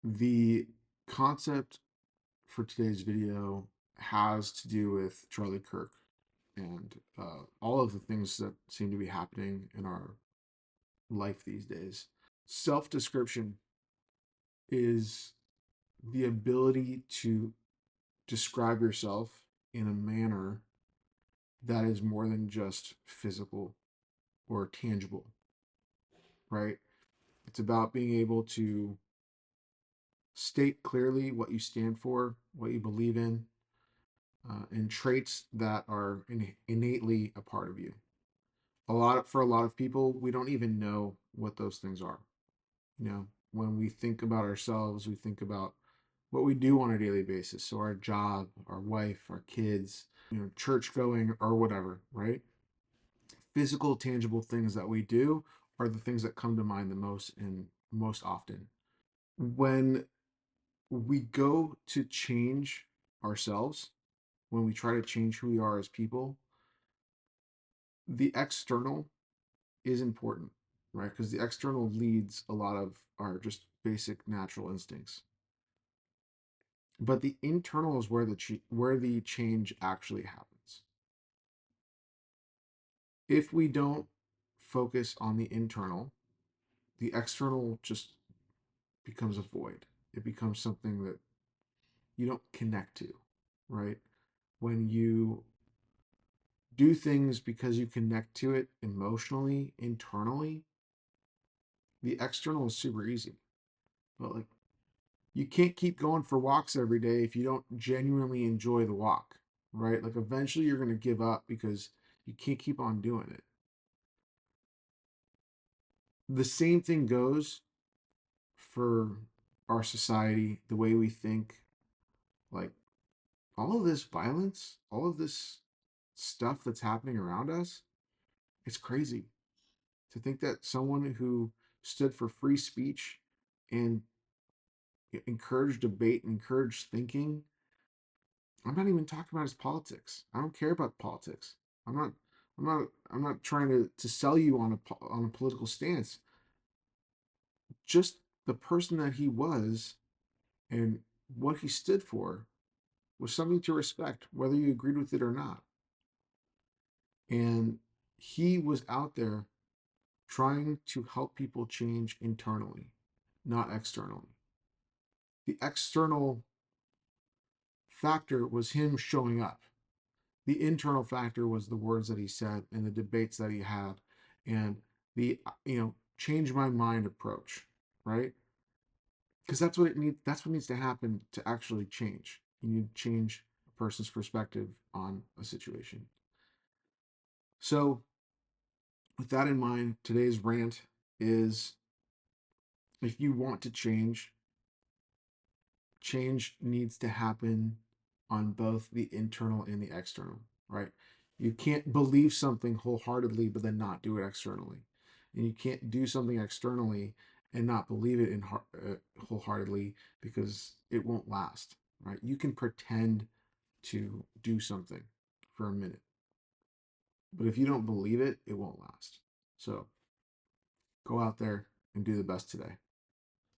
The concept for today's video has to do with Charlie Kirk and all of the things that seem to be happening in our life these days. Self description is the ability to describe yourself in a manner that is more than just physical or tangible, right? It's about being able to state clearly what you stand for, what you believe in, and traits that are innately a part of you. For a lot of people, we don't even know what those things are. When we think about ourselves, we think about what we do on a daily basis. So our job, our wife, our kids, church going or whatever, right? Physical, tangible things that we do are the things that come to mind the most and most often. When we go to change ourselves, when we try to change who we are as people, the external is important, right? Because the external leads a lot of our just basic natural instincts. But the internal is where the change actually happens. If we don't focus on the internal, the external just becomes a void. It becomes something that you don't connect to, right? When you do things because you connect to it emotionally, internally, the external is super easy. But like you can't keep going for walks every day if you don't genuinely enjoy the walk, right? Like eventually you're going to give up because you can't keep on doing it. The same thing goes for our society, the way we think, like all of this violence, all of this stuff that's happening around us, it's crazy to think that someone who stood for free speech and encouraged debate and encouraged thinking. I'm not even talking about his politics. I don't care about politics. I'm not. I'm not trying to sell you on a political stance. Just the person that he was and what he stood for was something to respect, whether you agreed with it or not. And he was out there trying to help people change internally, not externally. The external factor was him showing up. The internal factor was the words that he said and the debates that he had and the change my mind approach, right? Because that's what needs to happen to actually change. You need to change a person's perspective on a situation. So with that in mind, today's rant is, if you want to change, change needs to happen on both the internal and the external, right? You can't believe something wholeheartedly but then not do it externally. And you can't do something externally and not believe it wholeheartedly, because it won't last, right? You can pretend to do something for a minute, but if you don't believe it, it won't last. So go out there and do the best today.